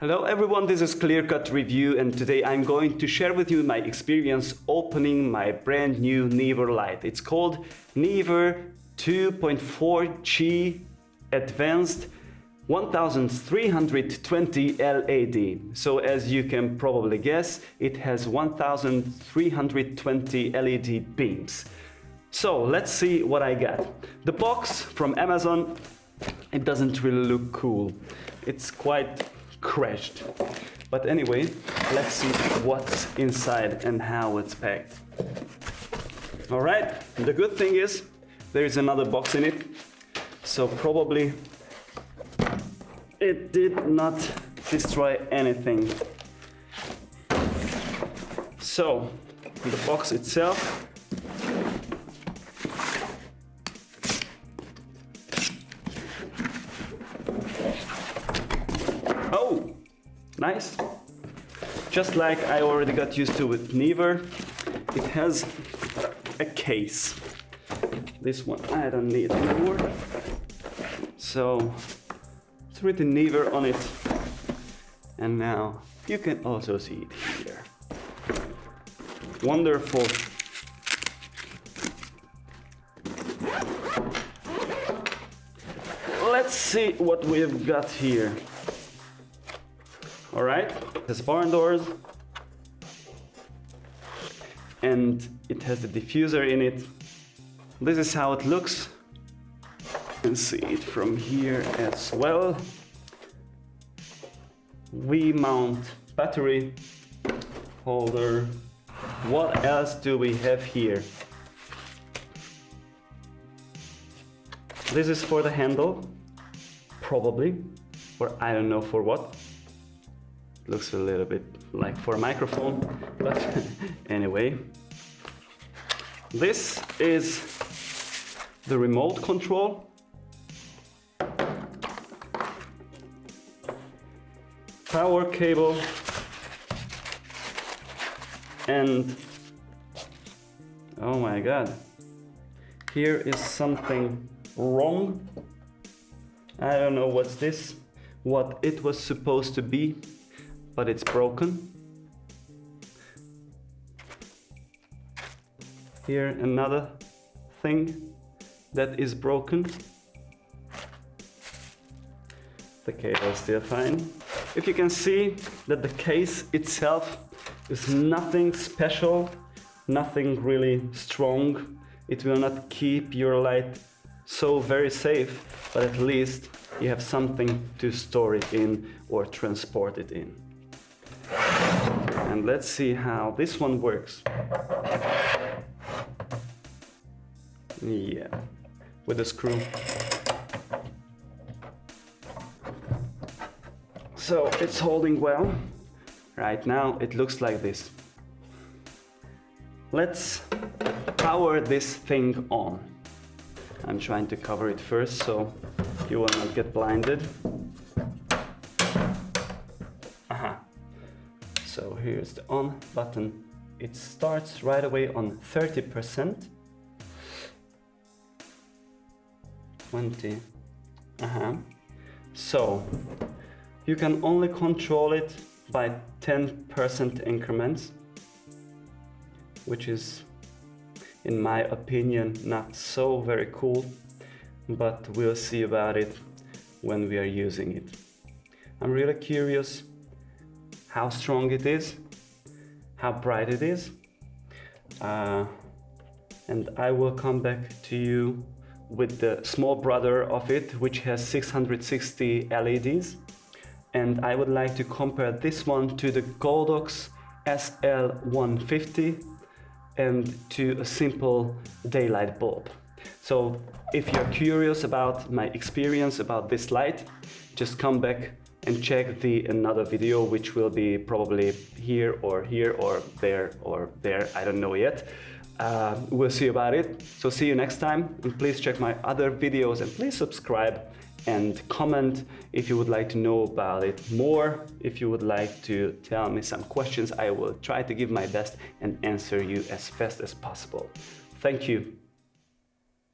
Hello everyone, this is ClearCut-Review, and today I'm going to share with you my experience opening my brand new Neewer light. It's called Neewer 2.4G Advanced 1320 LED. So as you can probably guess, it has 1320 LED beams. So let's see what I got. The box from Amazon, it doesn't really look cool. It's quite crashed. But anyway, let's see what's inside and how it's packed. All right, the good thing is there is another box in it, so probably it did not destroy anything. So the box itself, oh, nice. Just like I already got used to with Neewer, it has a case. This one I don't need anymore. So it's written Neewer on it. And now you can also see it here. Wonderful. Let's see what we've got here. All right, it has barn doors, and it has the diffuser in it. This is how it looks. You can see it from here as well. We mount battery holder. What else do we have here? This is for the handle, probably, or I don't know for what. Looks a little bit like for a microphone, but anyway. This is the remote control. Power cable. And oh my god, here is something wrong. I don't know what's this, what it was supposed to be, but it's broken. Here another thing that is broken. The cable is still fine. If you can see that the case itself is nothing special, nothing really strong. It will not keep your light so very safe, but at least you have something to store it in or transport it in. And let's see how this one works. Yeah, with a screw. So it's holding well. Right now it looks like this. Let's power this thing on. I'm trying to cover it first so you will not get blinded. So here's the on button. It starts right away on 30%. 20. So you can only control it by 10% increments, which is, in my opinion, not so very cool, but we'll see about it when we are using it. I'm really curious how strong it is, how bright it is, and I will come back to you with the small brother of it, which has 660 LEDs. And I would like to compare this one to the Godox SL150 and to a simple daylight bulb. So if you're curious about my experience about this light, just come back and check another video, which will be probably here or there, I don't know yet. We'll see about it. So see you next time, and please check my other videos, and please subscribe and comment if you would like to know about it more. If you would like to tell me some questions, I will try to give my best and answer you as fast as possible. Thank you.